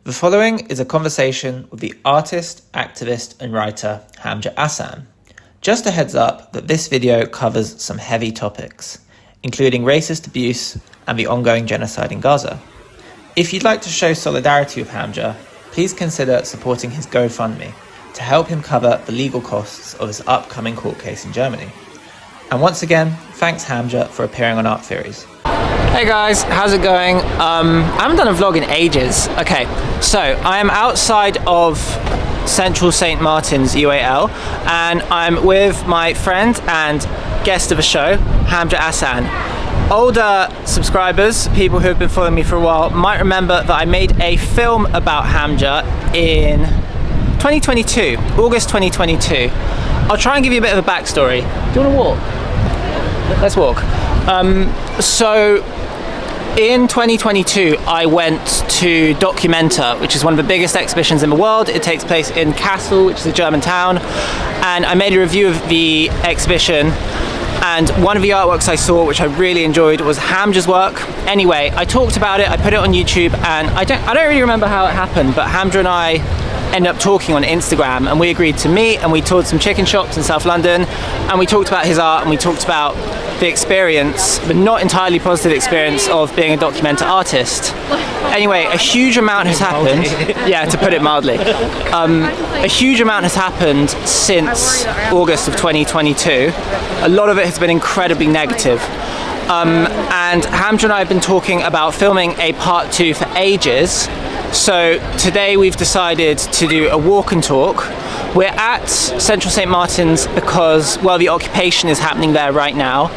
The following is a conversation with the artist, activist and writer Hamja Ahsan. Just a heads up that this video covers some heavy topics, including racist abuse and the ongoing genocide in Gaza. If you'd like to show solidarity with Hamja, please consider supporting his GoFundMe to help him cover the legal costs of his upcoming court case in Germany. And once again, thanks Hamja for appearing on Art Theories. Hey guys, how's it going? I haven't done a vlog in ages. Okay, so I am outside of Central St. Martin's UAL and I'm with my friend and guest of the show, Hamja Ahsan. Older subscribers, people who have been following me for a while, might remember that I made a film about Hamja in 2022, August 2022. I'll try and give you a bit of a backstory. Do you want to walk? Let's walk. So in 2022, I went to Documenta, which is one of the biggest exhibitions in the world. It takes place in Kassel, which is a German town. And I made a review of the exhibition. And one of the artworks I saw, which I really enjoyed, was Hamja's work. Anyway, I talked about it, I put it on YouTube, and I don't really remember how it happened, but Hamja and I ended up talking on Instagram, and we agreed to meet, and we toured some chicken shops in South London, and we talked about his art, and we talked about the experience, but not entirely positive experience, of being a Documenta artist. Anyway, a huge amount has happened. Yeah, to put it mildly. A huge amount has happened since August of 2022. A lot of it has been incredibly negative. And Hamja and I have been talking about filming a part 2 for ages. So today we've decided to do a walk and talk. We're at Central St. Martin's because, well, the occupation is happening there right now.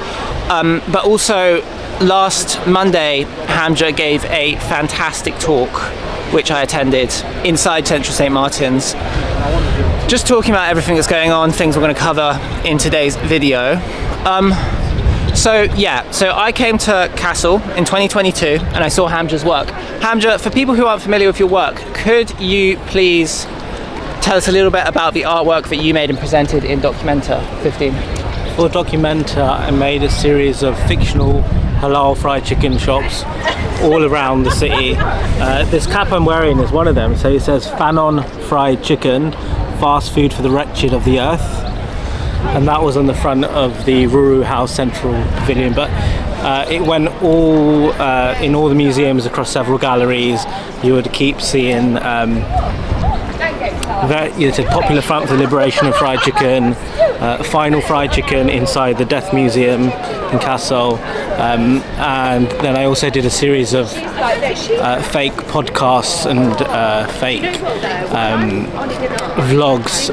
But also last Monday, Hamja gave a fantastic talk, which I attended inside Central St. Martin's. Just talking about everything that's going on, things we're going to cover in today's video. So I came to Kassel in 2022 and I saw Hamja's work. Hamja, for people who aren't familiar with your work, could you please tell us a little bit about the artwork that you made and presented in Documenta 15? For Documenta, I made a series of fictional halal fried chicken shops all around the city. This cap I'm wearing is one of them. So it says Fanon Fried Chicken, fast food for the wretched of the earth. And that was on the front of the Ruru House Central Pavilion, but it went all in all the museums across several galleries. You would keep seeing it's a popular front for the liberation of fried chicken, final fried chicken inside the Death Museum in Kassel, and then I also did a series of fake podcasts and fake vlogs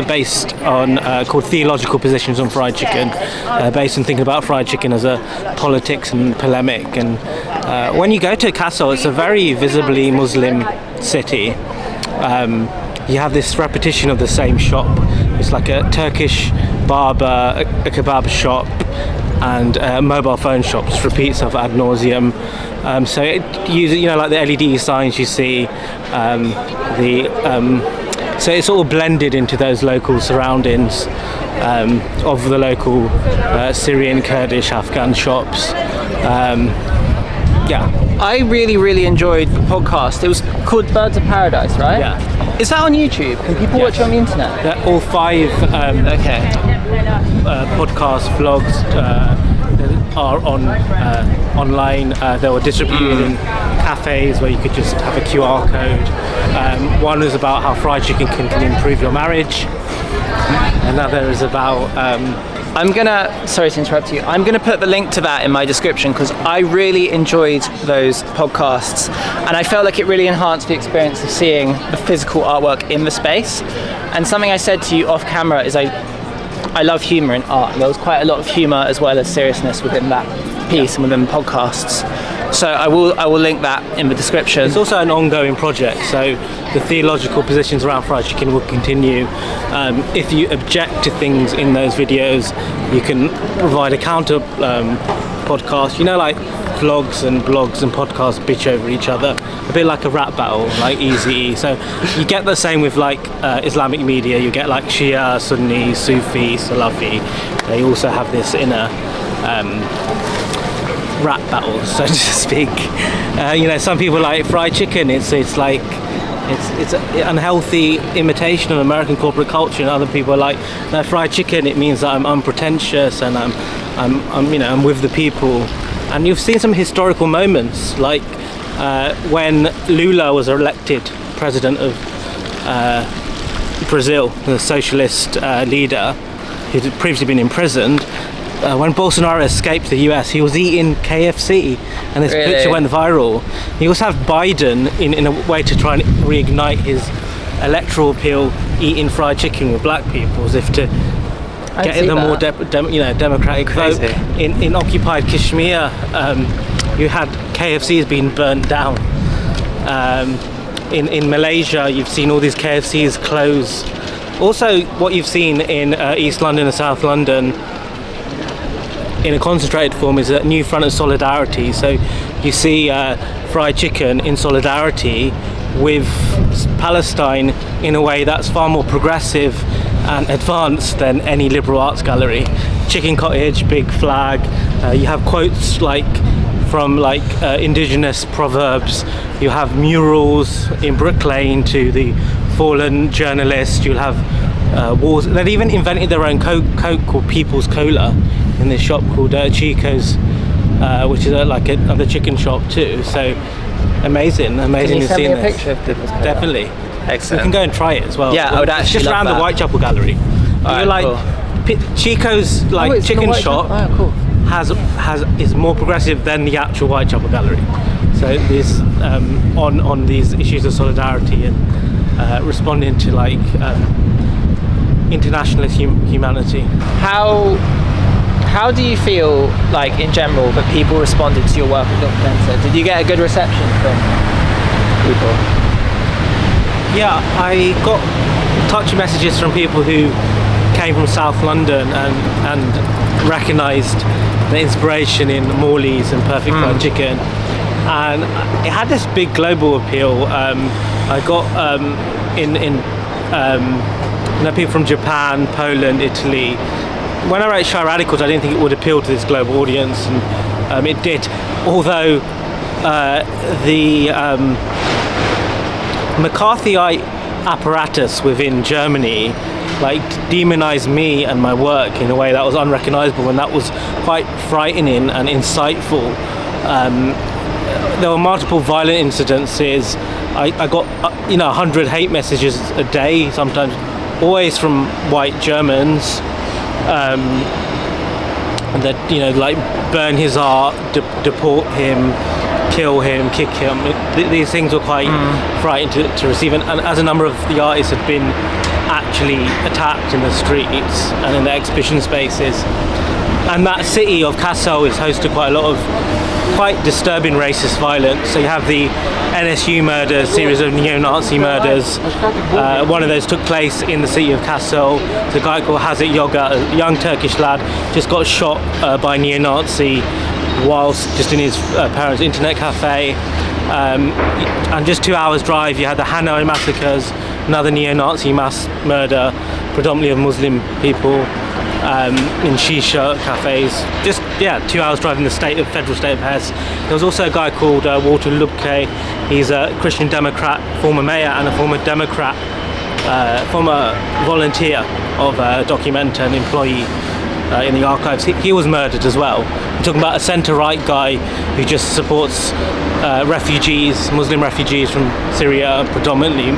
based on called Theological Positions on Fried Chicken, based on thinking about fried chicken as a politics and polemic. And when you go to Kassel, it's a very visibly Muslim city. You have this repetition of the same shop. It's like a Turkish barber, a kebab shop, and a mobile phone shop just repeats of ad nauseum. So it uses, like the LED signs you see, so it's all blended into those local surroundings of the local Syrian, Kurdish, Afghan shops. I really enjoyed the podcast. It was called Birds of Paradise, right? Yeah. Is that on YouTube? Can people watch it on the internet? They're all 5 podcast vlogs are on online. They were distributed in cafes where you could just have a QR code. One is about how fried chicken can improve your marriage. Another is about sorry to interrupt you, I'm gonna put the link to that in my description because I really enjoyed those podcasts and I felt like it really enhanced the experience of seeing the physical artwork in the space. And something I said to you off camera is I love humour in art, and there was quite a lot of humour as well as seriousness within that piece and within podcasts. So I will link that in the description. It's also an ongoing project, so the theological positions around fried chicken will continue. If you object to things in those videos, you can provide a counter podcast. Like vlogs and blogs and podcasts bitch over each other, a bit like a rap battle, like Easy. So you get the same with Islamic media. You get like Shia, Sunni, Sufi, Salafi. They also have this inner rap battles, so to speak. Some people like fried chicken. It's like it's an unhealthy imitation of American corporate culture, and other people are like, no, fried chicken, it means that I'm unpretentious and I'm with the people. And you've seen some historical moments, like when Lula was elected president of Brazil, the socialist leader who'd previously been imprisoned. When Bolsonaro escaped the US, he was eating KFC, and this picture went viral. You also have Biden in a way to try and reignite his electoral appeal, eating fried chicken with black people, as if to get the more democratic vote. In occupied Kashmir, you had KFCs being burnt down. In Malaysia, you've seen all these KFCs close. Also, what you've seen in East London and South London in a concentrated form is a new front of solidarity. So you see fried chicken in solidarity with Palestine in a way that's far more progressive and advanced than any liberal arts gallery. Chicken cottage, big flag. You have quotes from indigenous proverbs. You have murals in Brick Lane to the fallen journalist. You'll have wars. They've even invented their own Coke called People's Cola in this shop called Chico's, which is another chicken shop too. So amazing. Can you send me a picture of People's Cola? Definitely. Excellent. We can go and try it as well. Yeah, I would actually just love around that. the Whitechapel Gallery. Cool. Chico's chicken shop is more progressive than the actual Whitechapel Gallery. So there's on these issues of solidarity and responding to internationalist humanity. How do you feel in general that people responded to your work at Documenta? Did you get a good reception from people? Yeah, I got touchy messages from people who came from South London and recognised the inspiration in Morley's and Perfect Fried Chicken, and it had this big global appeal. I got people from Japan, Poland, Italy. When I wrote Shy Radicals, I didn't think it would appeal to this global audience, and it did. Although the McCarthyite apparatus within Germany demonized me and my work in a way that was unrecognizable, and that was quite frightening and insightful. There were multiple violent incidences. I got 100 hate messages a day, sometimes, always from white Germans, that burn his art, deport him, kill him, kick him. These things were quite frightening to receive, and as a number of the artists had been actually attacked in the streets and in the exhibition spaces. And that city of Kassel is host to quite a lot of quite disturbing racist violence. So you have the NSU murders, series of neo-Nazi murders. One of those took place in the city of Kassel. The guy called Hazit Yoga, a young Turkish lad, just got shot by a neo-Nazi whilst just in his parents' internet cafe. And just 2 hours drive, you had the Hanoi massacres, another neo-Nazi mass murder, predominantly of Muslim people, in shisha cafes. Just 2 hours drive in the federal state of Hesse. There was also a guy called Walter Lubke. He's a Christian Democrat, former mayor, and a former Democrat, former volunteer of Documenta, an employee in the archives. He was murdered as well. We're talking about a centre-right guy who just supports refugees, Muslim refugees from Syria predominantly.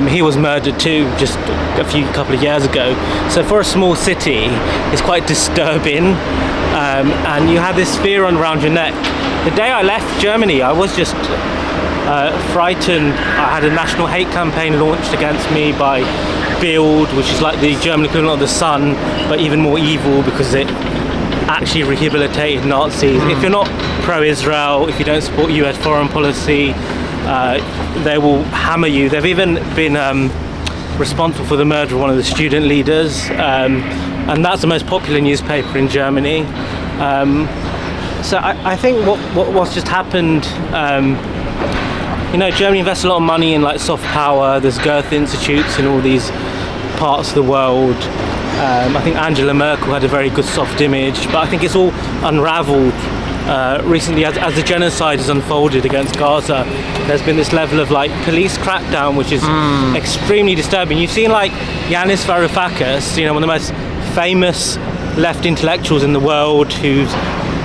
He was murdered too just a couple of years ago. So for a small city, it's quite disturbing, and you had this fear around your neck. The day I left Germany, I was just frightened. I had a national hate campaign launched against me by Bild, which is like the German equivalent of The Sun, but even more evil because it actually rehabilitated Nazis. If you're not pro-Israel, if you don't support US foreign policy, they will hammer you. They've even been responsible for the murder of one of the student leaders, and that's the most popular newspaper in Germany. So I think what's just happened, Germany invests a lot of money in soft power. There's Goethe institutes in all these parts of the world. I think Angela Merkel had a very good soft image, but I think it's all unraveled recently, as the genocide has unfolded against Gaza, there's been this level of like police crackdown, which is extremely disturbing. You've seen like Yanis Varoufakis, one of the most famous left intellectuals in the world, who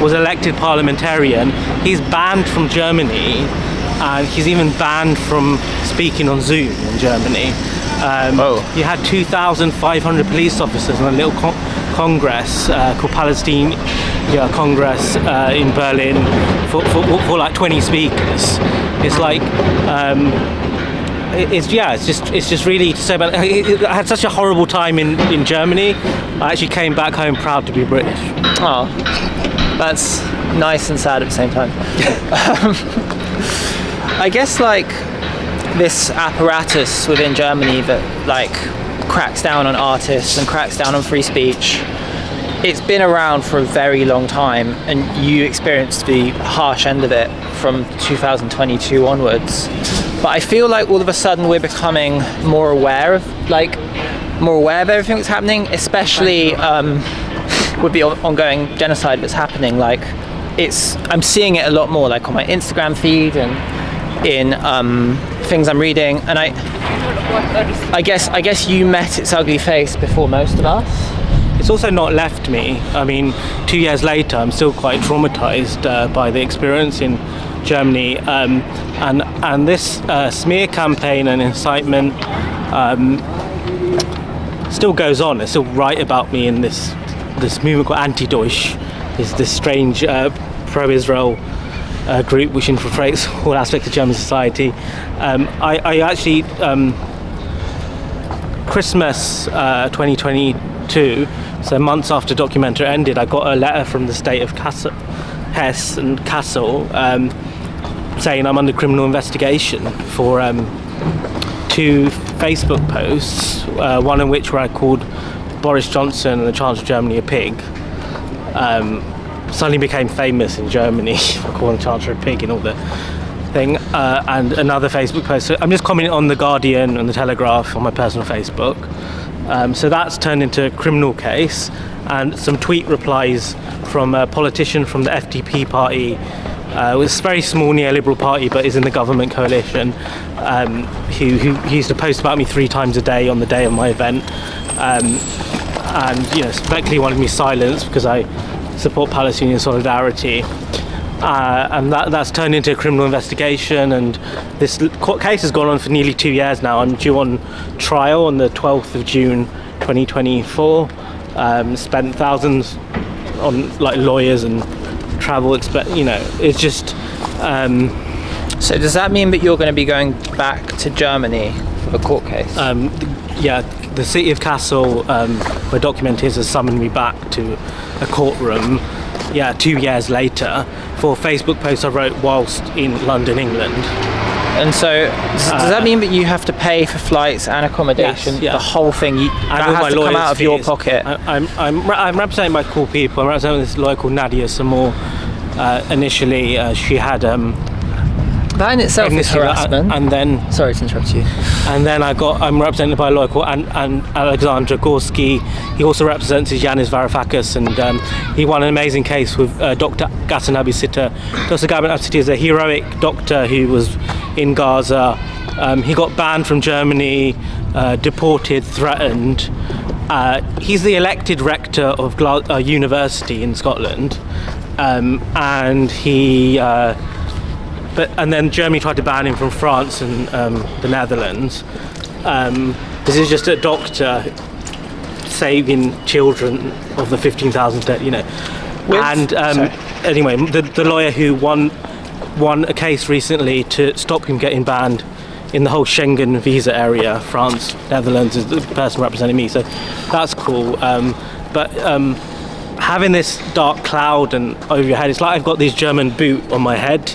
was elected parliamentarian. He's banned from Germany, and he's even banned from speaking on Zoom in Germany. You had 2,500 police officers in a little congress called Palestine Congress in Berlin for like 20 speakers. It's like it's just really to say about it. I had such a horrible time in Germany. I actually came back home proud to be British. Oh, that's nice and sad at the same time. I guess like this apparatus within Germany that like cracks down on artists and cracks down on free speech, it's been around for a very long time, and you experienced the harsh end of it from 2022 onwards. But I feel like all of a sudden we're becoming more aware of everything that's happening, especially with the ongoing genocide that's happening. Like I'm seeing it a lot more, like on my Instagram feed and in things I'm reading, and I guess you met its ugly face before most of us. It's also not left me. I mean, 2 years later, I'm still quite traumatized by the experience in Germany, and this smear campaign and incitement still goes on. It's still right about me in this movement called Anti-Deutsch. Is this strange pro-Israel group which infiltrates all aspects of German society. I actually Christmas 2022, so months after Documenta ended, I got a letter from the state of Hesse and Kassel saying I'm under criminal investigation for 2 Facebook posts, one in which where I called Boris Johnson and the Chancellor of Germany a pig. Suddenly became famous in Germany for calling the Chancellor a pig and all the thing, and another Facebook post. So I'm just commenting on The Guardian and The Telegraph on my personal Facebook. So that's turned into a criminal case, and some tweet replies from a politician from the FDP party, it's a very small neoliberal party but is in the government coalition, who used to post about me 3 times a day on the day of my event, and effectively wanted me silenced because I support Palestinian solidarity, and that's turned into a criminal investigation, and this court case has gone on for nearly 2 years now. I'm due on trial on the 12th of June 2024. Spent thousands on like lawyers and travel, it's just So does that mean that you're going to be going back to Germany for the court case? The city of Kassel, where Documenta has summoned me back to a courtroom 2 years later for Facebook posts I wrote whilst in London, England. And so does that mean that you have to pay for flights and accommodation, yes, yeah. The whole thing, that has to come out of your pocket? I'm representing by cool people. I'm representing this lawyer called Nadia Samor. Initially she had that in itself is harassment. And then, sorry to interrupt you. And then I'm represented by a lawyer called Alexander Gorski. He also represents Yanis Varoufakis, and he won an amazing case with Dr. Ghassan Abisitter. Dr. Ghassan Abisitter is a heroic doctor who was in Gaza. He got banned from Germany, deported, threatened. He's the elected rector of University in Scotland, and he. And then Germany tried to ban him from France and the Netherlands. This is just a doctor saving children of the 15,000 dead, And anyway, the lawyer who won a case recently to stop him getting banned in the whole Schengen visa area, France, Netherlands, is the person representing me. So that's cool. But having this dark cloud and over your head, it's like I've got this German boot on my head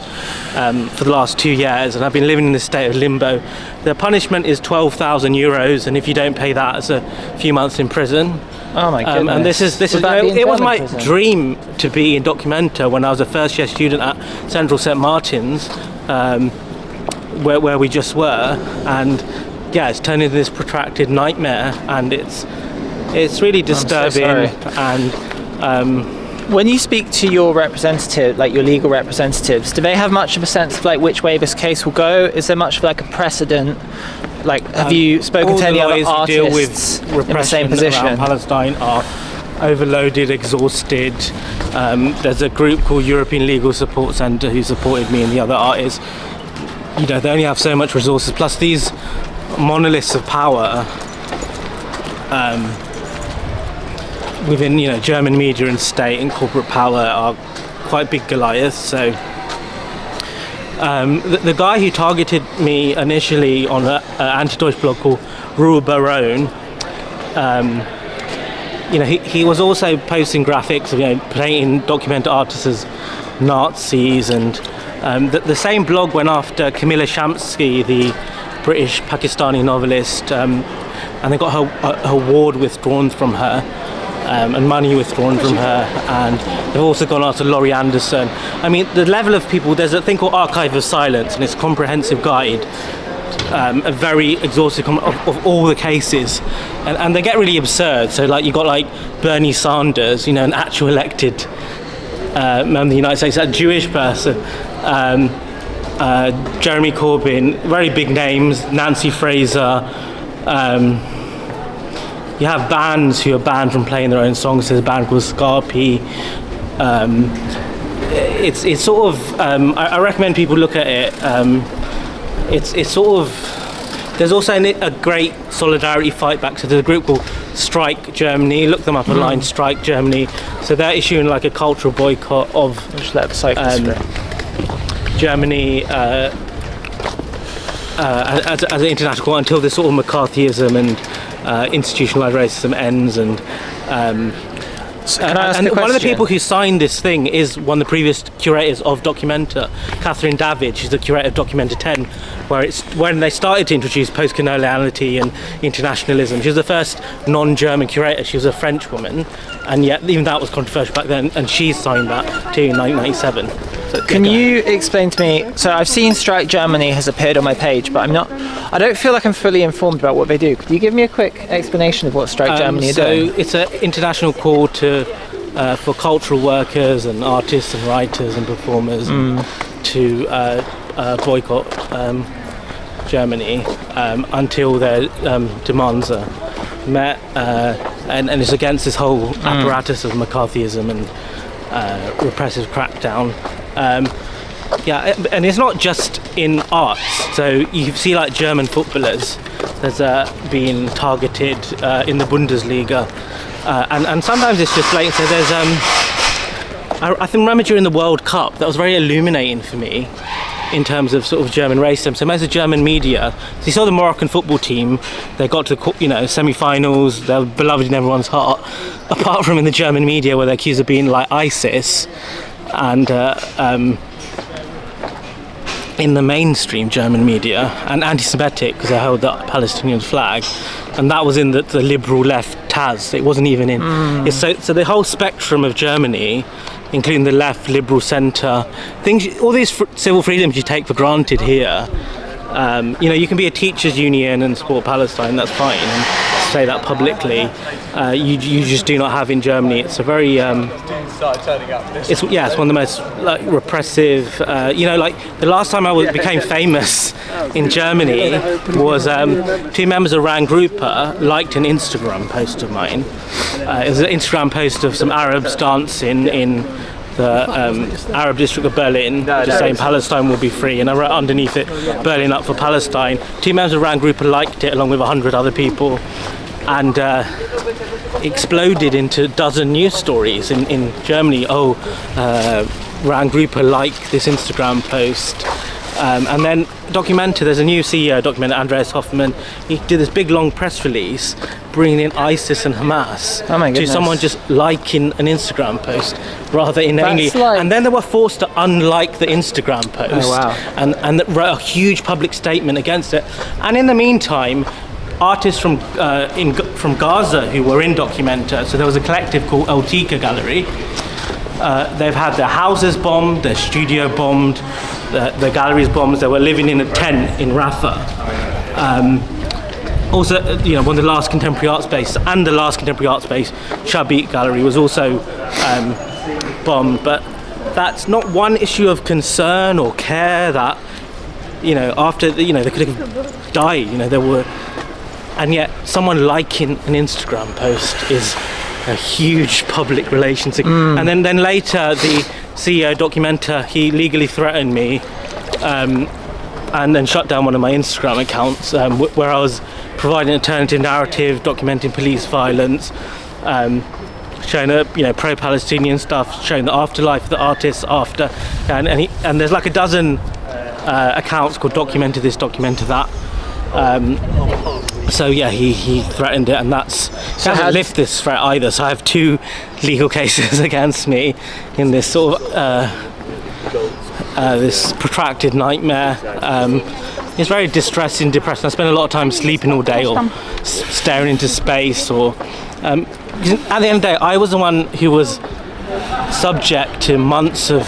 for the last 2 years, and I've been living in this state of limbo. The punishment is 12,000 euros, and if you don't pay that, it's a few months in prison. Oh my goodness! And this is it was my dream to be in Documenta when I was a first year student at Central St Martin's, where we just were, and it's turned into this protracted nightmare, and it's really disturbing. I'm so sorry. And When you speak to your representative, like your legal representatives, do they have much of a sense of like which way this case will go? Is there much of like a precedent? Like, have you spoken to any other artists deal with repression in the same position? Around Palestine are overloaded, exhausted. There's a group called European Legal Support Centre who supported me and the other artists. You know, they only have so much resources. Plus, these monoliths of power within, you know, German media and state and corporate power are quite big Goliaths. So the guy who targeted me initially on an anti-Deutsch blog called Ruhl Baron, you know, he was also posting graphics of, you know, painting Documenta artists as Nazis, and the same blog went after Camilla Shamsky, the British Pakistani novelist, and they got her award withdrawn from her. And money withdrawn from her, and they've also gone after Laurie Anderson. I mean, the level of people, there's a thing called Archive of Silence, and it's a comprehensive guide, a very exhaustive of all the cases, and they get really absurd. So like, you got like Bernie Sanders, you know, an actual elected member of the United States, a Jewish person, Jeremy Corbyn, very big names, Nancy Fraser. You have bands who are banned from playing their own songs. There's a band called Scarpy. It's sort of, I recommend people look at it. It's sort of, there's also a great solidarity fight back. So there's a group called Strike Germany. Look them up online, Strike Germany. So they're issuing like a cultural boycott of Germany as an international court until this sort of McCarthyism and institutionalized racism ends. And one of the people who signed this thing is one of the previous curators of Documenta, Catherine David. She's the curator of Documenta 10, where it's when they started to introduce post-coloniality and internationalism. She was the first non-German curator. She was a French woman, and yet even that was controversial back then, and she signed that too in 1997. Can you explain to me, so I've seen Strike Germany has appeared on my page, but I don't feel like I'm fully informed about what they do. Could you give me a quick explanation of what Strike Germany are doing? So it's an international call for cultural workers and artists and writers and performers to boycott Germany until their demands are met, and it's against this whole apparatus of McCarthyism and repressive crackdown. And it's not just in arts. So you see like German footballers, there's being targeted in the Bundesliga, and sometimes it's just blatant. So there's I think remember during the World Cup that was very illuminating for me in terms of sort of German racism. So most of German media, so you saw the Moroccan football team, they got to, you know, semi-finals, they're beloved in everyone's heart, apart from in the German media where they're accused of being like ISIS. And in the mainstream German media, and anti-Semitic because they held the Palestinian flag, and that was in the liberal left Taz. It wasn't even in. It's so the whole spectrum of Germany, including the left, liberal, centre, things, all these civil freedoms you take for granted here. You know, you can be a teachers' union and support Palestine. That's fine, and say that publicly. You just do not have in Germany. It's a very it's one of the most like repressive. You know, like the last time I became famous in Germany was two members of Ran Gruppe liked an Instagram post of mine. It was an Instagram post of some Arabs dancing in the Arab district of Berlin, just saying Palestine will be free, and I wrote underneath it, Berlin up for Palestine. Two members of Ran Gruppe liked it along with 100 other people, and exploded into a dozen news stories in Germany. Ran Gruppe liked this Instagram post. And then Documenta, there's a new CEO, Documenta, Andreas Hoffmann. He did this big long press release bringing in ISIS and Hamas to someone just liking an Instagram post rather inanely. And then they were forced to unlike the Instagram post and wrote a huge public statement against it. And in the meantime, artists from Gaza who were in Documenta, so there was a collective called El Tika Gallery. They've had their houses bombed, their studio bombed, the galleries bombed. They were living in a tent in Rafah. Also, you know, one of the last contemporary art spaces, and the last contemporary art space, Shabit Gallery, was also bombed, but that's not one issue of concern or care that, after, they could have died, there were, and yet someone liking an Instagram post is a huge public relations thing. And then later, the CEO Documenta, he legally threatened me, and then shut down one of my Instagram accounts, where I was providing alternative narrative, documenting police violence, showing pro-Palestinian stuff, showing the afterlife of the artists after, and there's like a dozen accounts called Documenta This, Documenta That. So yeah, he threatened it, and doesn't lift this threat either. So I have 2 legal cases against me in this sort of this protracted nightmare. It's very distressing, depressing. I spend a lot of time sleeping all day or staring into space, or at the end of the day, I was the one who was subject to months of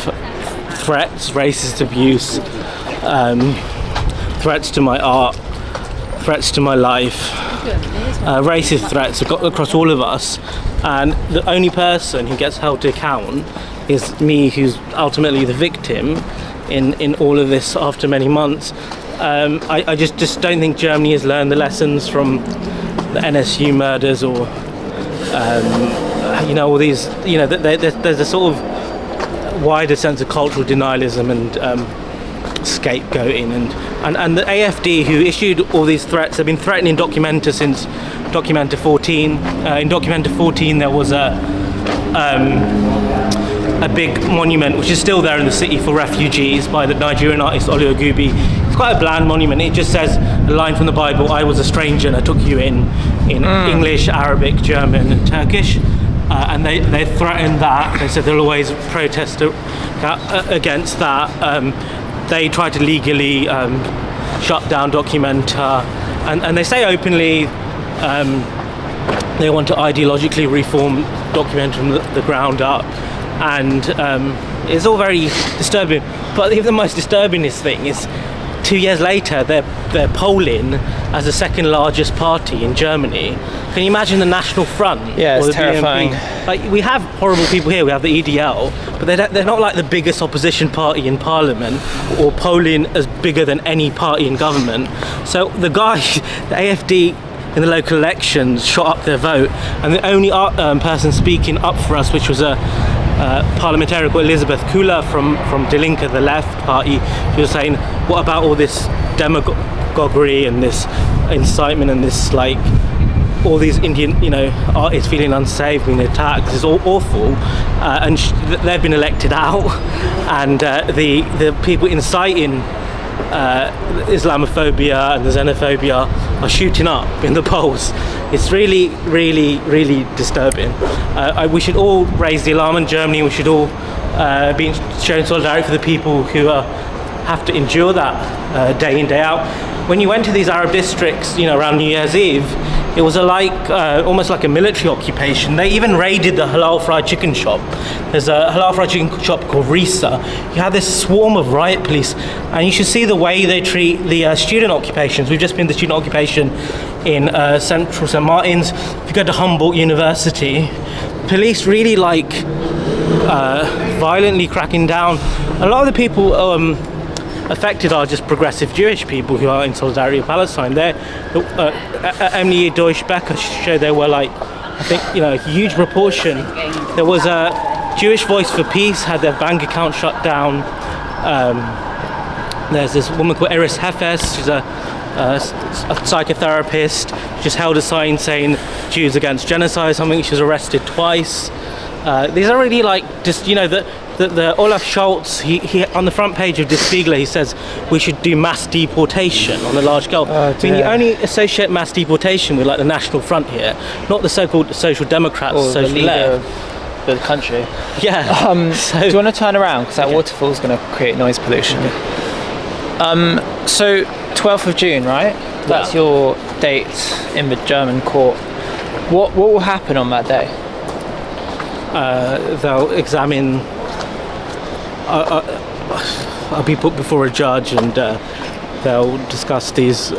threats, racist abuse, threats to my art, threats to my life, racist threats across all of us, and the only person who gets held to account is me, who's ultimately the victim in all of this after many months. I just don't think Germany has learned the lessons from the NSU murders, or all these, there's a sort of wider sense of cultural denialism and scapegoating, and the AfD, who issued all these threats, have been threatening Documenta since Documenta 14. In Documenta 14 there was a big monument which is still there in the city for refugees by the Nigerian artist Oluogubi. It's quite a bland monument. It just says a line from the Bible: "I was a stranger and I took you in English, Arabic, German and Turkish." And they threatened that. They said they'll always protest against that. They tried to legally shut down Documenta, and they say openly they want to ideologically reform Documenta from the ground up, and it's all very disturbing. But the most disturbing thing is 2 years later they're polling as the second largest party in Germany. Can you imagine the National Front? Yeah, it's or the terrifying. BNP? Like, we have horrible people here. We have the EDL, but they're not like the biggest opposition party in Parliament, or polling as bigger than any party in government. So the guy, the AfD, in the local elections shot up their vote, and the only person speaking up for us, which was a parliamentarian called Elisabeth Kula from Die Linke, the left party, she was saying, what about all this demagoguery and this incitement and this, like, all these Indian, artists feeling unsafe, being attacked? This is all awful, and they've been elected out, and the people inciting Islamophobia and the xenophobia are shooting up in the polls. It's really, really, really disturbing. We should all raise the alarm in Germany. We should all be showing solidarity for the people who have to endure that day in, day out. When you went to these Arab districts, around New Year's Eve, it was almost like a military occupation. They even raided the halal fried chicken shop. There's a halal fried chicken shop called Risa. You have this swarm of riot police, and you should see the way they treat the student occupations. We've just been to the student occupation in central St. Martin's. If you go to Humboldt University, police really violently cracking down. A lot of the people affected are just progressive Jewish people who are in solidarity with Palestine. Emily Deutsch-Becker showed there were a huge proportion. There was a Jewish Voice for Peace had their bank account shut down. There's this woman called Iris Hefes, she's a psychotherapist, just held a sign saying Jews against genocide or something. She was arrested twice. These are really the Olaf Scholz, he on the front page of Der Spiegel, he says we should do mass deportation on a large scale. You only associate mass deportation with the National Front here, not the so-called Social Democrats, or social the leader left. of the country. Yeah. Do you want to turn around, because that waterfall is going to create noise pollution? So 12th of June, right? That's your date in the German court. What will happen on that day? They'll examine. I'll be put before a judge, and they'll discuss these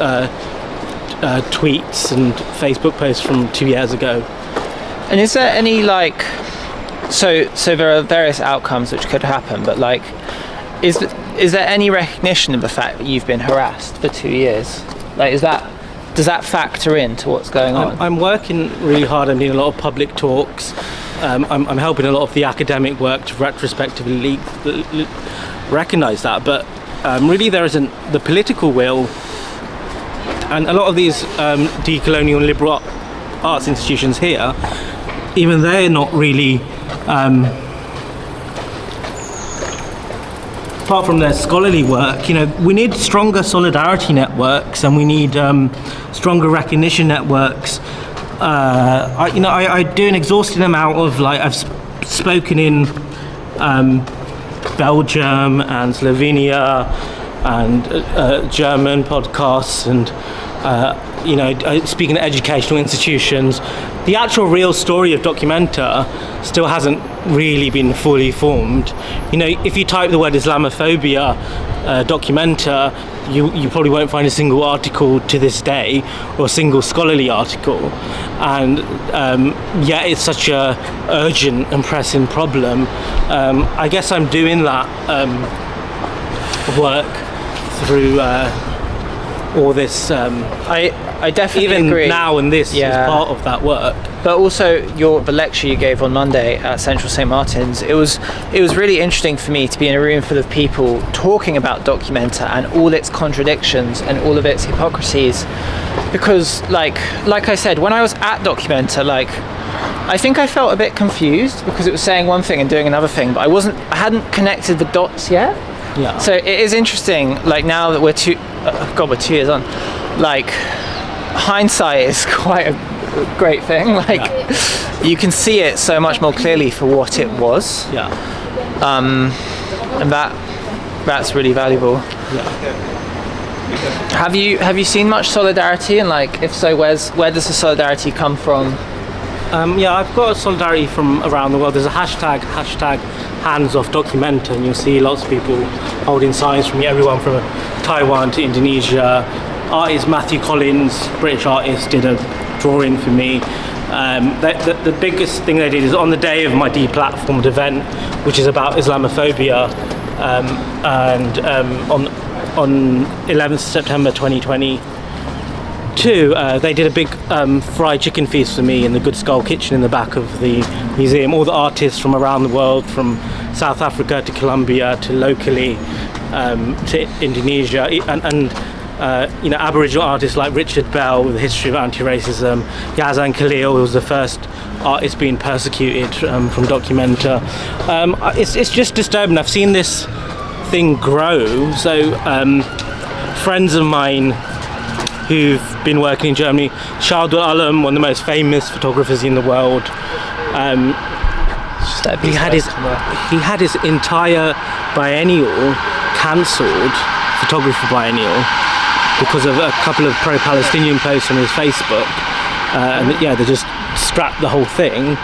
tweets and Facebook posts from 2 years ago. And is there any So there are various outcomes which could happen, but like, is there any recognition of the fact that you've been harassed for 2 years? Like, does that factor into what's going on? I'm working really hard. I'm doing a lot of public talks. I'm helping a lot of the academic work to retrospectively recognise that, but really there isn't the political will, and a lot of these decolonial and liberal arts institutions here, even they're not really, apart from their scholarly work, we need stronger solidarity networks, and we need stronger recognition networks. I do an exhausting amount of, like, I've spoken in Belgium and Slovenia and German podcasts, and speaking at educational institutions. The actual real story of Documenta still hasn't really been fully formed. If you type the word Islamophobia, Documenta, you probably won't find a single article to this day, or a single scholarly article, and yet it's such a urgent and pressing problem. I guess I'm doing that work through all this. I definitely even agree. Now, and this is part of that work. But also the lecture you gave on Monday at Central St. Martin's, it was really interesting for me to be in a room full of people talking about Documenta and all its contradictions and all of its hypocrisies, because like I said, when I was at Documenta, like, I think I felt a bit confused because it was saying one thing and doing another thing, but I hadn't connected the dots yet. Yeah. So it is interesting, like, now that we're 2 years on, like, hindsight is quite a great thing. Like, you can see it so much more clearly for what it was. Yeah. And that's really valuable. Yeah. Have you seen much solidarity, and, like, if so, where does the solidarity come from? I've got solidarity from around the world. There's a hashtag hands off Documenta, and you'll see lots of people holding signs from everyone from Taiwan to Indonesia. Artist Matthew Collins, British artist, did a drawing for me. The biggest thing they did is on the day of my deplatformed event, which is about Islamophobia, and on 11th September 2022, they did a big fried chicken feast for me in the Good Skull kitchen in the back of the museum. All the artists from around the world, from South Africa to Colombia to locally to Indonesia, and Aboriginal artists like Richard Bell with a history of anti-racism, Yazan Khalil, who was the first artist being persecuted from Documenta. It's just disturbing. I've seen this thing grow. So friends of mine who've been working in Germany, Shahidul Alam, one of the most famous photographers in the world, he had his entire biennial cancelled, photography biennial, because of a couple of pro-Palestinian posts on his Facebook, and they just scrapped the whole thing.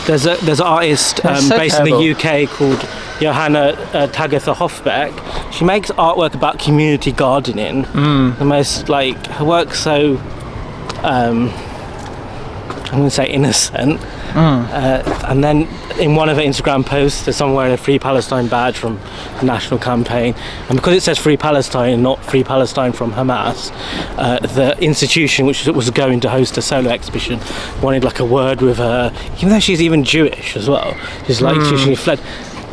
There's an artist based in the UK called Johanna Tagatha Hofbeck. She makes artwork about community gardening. The most, like, her work's so I'm going to say innocent. And then in one of her Instagram posts, there's someone wearing a Free Palestine badge from the National Campaign, and because it says Free Palestine, not Free Palestine from Hamas, the institution which was going to host a solo exhibition wanted, like, a word with her, even though she's even Jewish as well. She's like, she fled,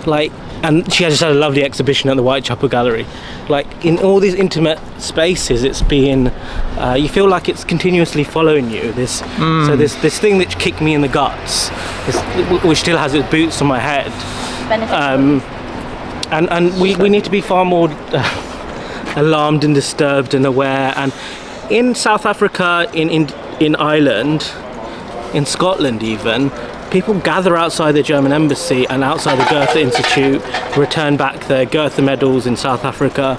like, and she just had a lovely exhibition at the Whitechapel Gallery. Like, in all these intimate spaces, it's being, you feel like it's continuously following you. So this thing that kicked me in the guts, which still has its boots on my head. And we need to be far more alarmed and disturbed and aware. And in South Africa, in Ireland, in Scotland even, people gather outside the German embassy and outside the Goethe Institute, return back their Goethe medals in South Africa.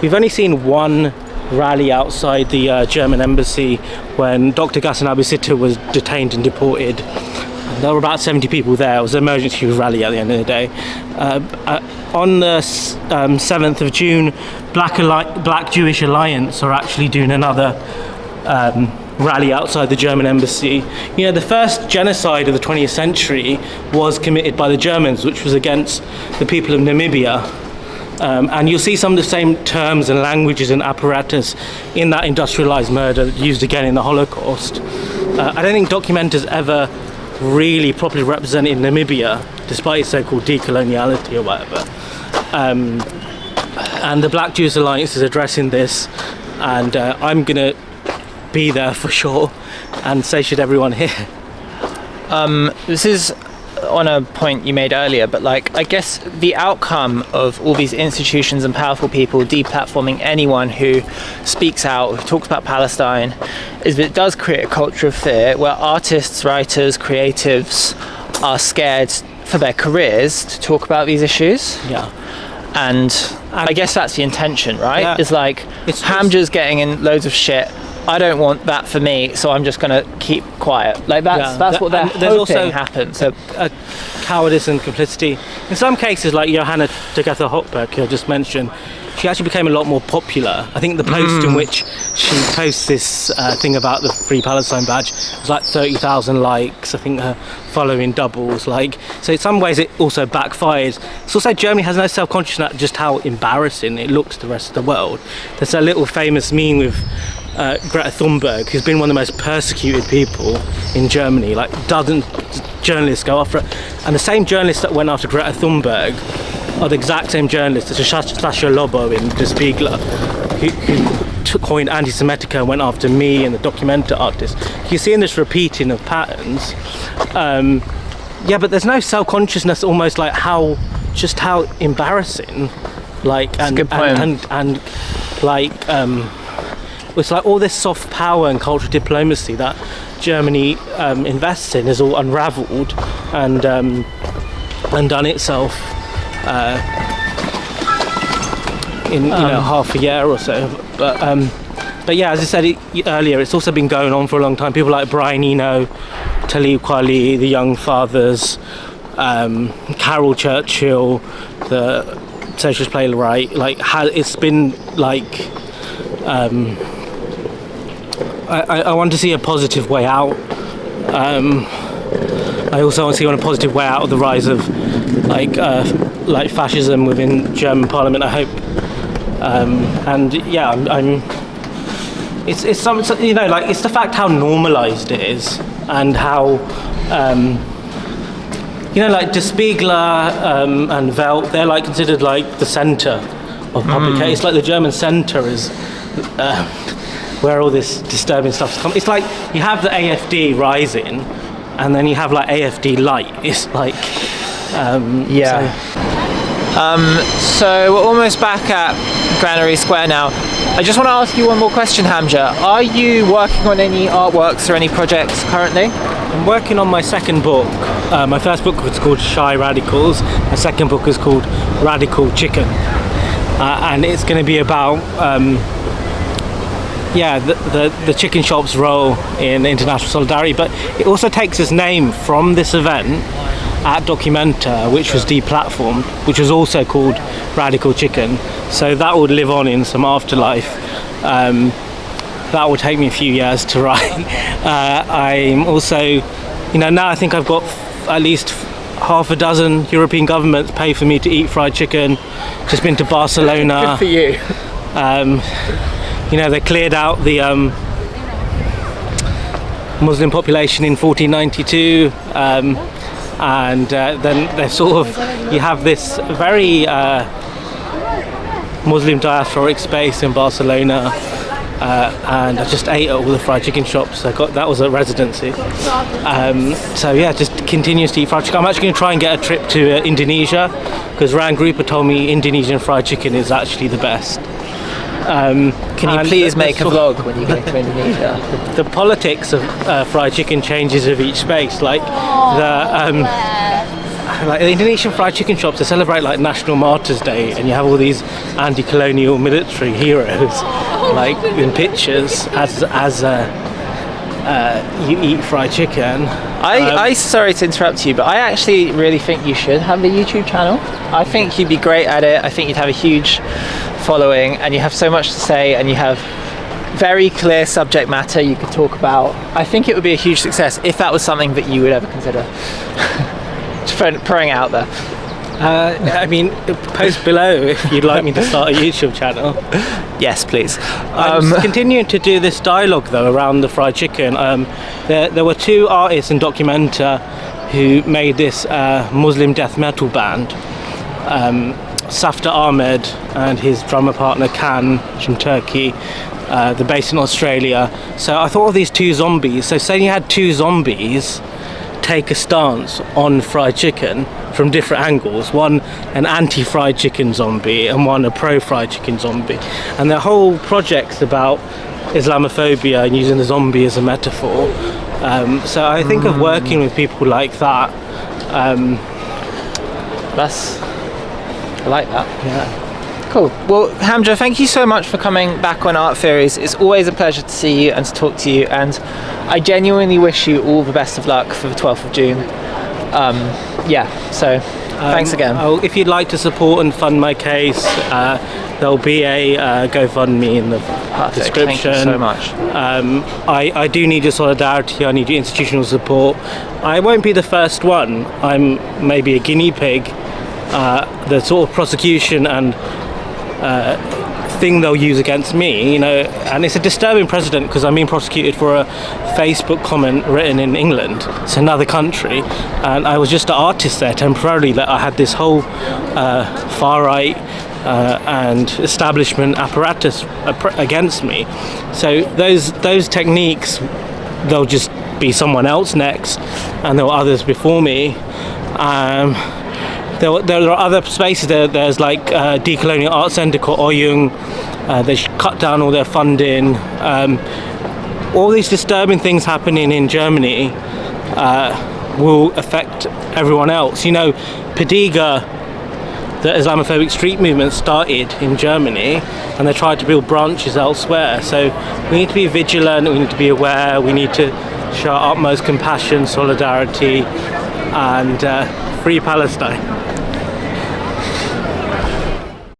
We've only seen one rally outside the German embassy when Dr. Ghassan Abu-Sittah was detained and deported. There were about 70 people there. It was an emergency rally at the end of the day. On the 7th of June, Black Jewish Alliance are actually doing another rally outside the German embassy. You know, the first genocide of the 20th century was committed by the Germans, which was against the people of Namibia. And you'll see some of the same terms and languages and apparatus in that industrialized murder used again in the Holocaust. I don't think Documenta's ever really properly represented Namibia, despite its so-called decoloniality or whatever. And the Black Jews Alliance is addressing this, and I'm going to be there for sure, and so should everyone here. This is on a point you made earlier, but like, I guess the outcome of all these institutions and powerful people deplatforming anyone who speaks out, who talks about Palestine, is that it does create a culture of fear where artists, writers, creatives are scared for their careers to talk about these issues. Yeah. And I guess that's the intention, right? Yeah. It's like, Hamja's getting in loads of shit, I don't want that for me, so I'm just going to keep quiet. Like, that's what they're hoping also happens. A cowardice and complicity. In some cases, like Johanna Together Hochberg, who I just mentioned, she actually became a lot more popular. I think the post in which she posts this thing about the Free Palestine badge was like 30,000 likes. I think her following doubles. Like, so in some ways it also backfires. It's also Germany has no self-consciousness just how embarrassing it looks to the rest of the world. There's a little famous meme with Greta Thunberg, who's been one of the most persecuted people in Germany. Like, doesn't journalists go after her? And the same journalists that went after Greta Thunberg are the exact same journalists as Sasha Lobo in Der Spiegel, who coined anti-Semitica and went after me and the Documenta artists. You're seeing this repeating of patterns. Yeah, but there's no self-consciousness, almost like how embarrassing, like, and like, it's like all this soft power and cultural diplomacy that Germany invests in is all unravelled and done itself in half a year or so. But yeah, as I said earlier, it's also been going on for a long time. People like Brian Eno, Talib Kweli, the Young Fathers, Carol Churchill, the socialist playwright. Like, it's been like. I want to see a positive way out. I also want to see a positive way out of the rise of like fascism within German Parliament, I hope. And yeah, it's some, you know, like, it's the fact how normalised it is, and how you know, like Der Spiegel and Welt, they're like considered like the centre of publication. It's like the German centre is where all this disturbing stuff's come. It's like you have the AfD rising, and then you have like AfD light. It's like so we're almost back at Granary Square now. I just want to ask you one more question, Hamja. Are you working on any artworks or any projects currently? I'm working on my second book. My first book was called Shy Radicals. My second book is called Radical Chicken, and it's going to be about the chicken shop's role in international solidarity, but it also takes its name from this event at Documenta, which was deplatformed, which was also called Radical Chicken. So that would live on in some afterlife. That will take me a few years to write. I'm also, you know, now I think I've got at least half a dozen European governments pay for me to eat fried chicken. Just been to Barcelona. Good for you. You know, they cleared out the Muslim population in 1492, and then they're sort of, you have this very Muslim diasporic space in Barcelona, and I just ate at all the fried chicken shops. That was a residency. So yeah, just continues to eat fried chicken. I'm actually going to try and get a trip to Indonesia, because Rand Grupa told me Indonesian fried chicken is actually the best. Can you please make a vlog when you go to Indonesia? The politics of fried chicken changes of each space. Like the Indonesian fried chicken shops, they celebrate like National Martyrs Day, and you have all these anti-colonial military heroes like in pictures as you eat fried chicken. I sorry to interrupt you, but I actually really think you should have a YouTube channel. I think you'd be great at it. I think you'd have a huge following, and you have so much to say, and you have very clear subject matter you could talk about. I think it would be a huge success if that was something that you would ever consider. Just throwing it out there. I mean, post below if you'd like me to start a YouTube channel. Yes, please. I'm continuing to do this dialogue though around the fried chicken. There were two artists in Documenta who made this Muslim death metal band. Safta Ahmed and his drummer partner Kan from Turkey. They're based in Australia. So I thought of these two zombies. So say you had two zombies take a stance on fried chicken from different angles. One an anti-fried chicken zombie and one a pro-fried chicken zombie. And the whole project's about Islamophobia and using the zombie as a metaphor. So I think of working with people like that. I like that. Yeah. Cool. Well, Hamja, thank you so much for coming back on Art Theories. It's always a pleasure to see you and to talk to you, and I genuinely wish you all the best of luck for the 12th of June. So thanks again. If you'd like to support and fund my case, there'll be a GoFundMe in the description. Thank you so much. I do need your solidarity. I need your institutional support. I won't be the first one. I'm maybe a guinea pig. The sort of prosecution and thing they'll use against me, and it's a disturbing precedent because I'm being prosecuted for a Facebook comment written in England. It's another country, and I was just an artist there temporarily. That I had this whole far right and establishment apparatus against me. So those techniques, they'll just be someone else next, and there were others before me. There are other spaces. There's like Decolonial Art Centre called Oyung. They cut down all their funding. All these disturbing things happening in Germany will affect everyone else. Pediga, the Islamophobic street movement, started in Germany, and they tried to build branches elsewhere. So we need to be vigilant. We need to be aware. We need to show our utmost compassion, solidarity, and free Palestine.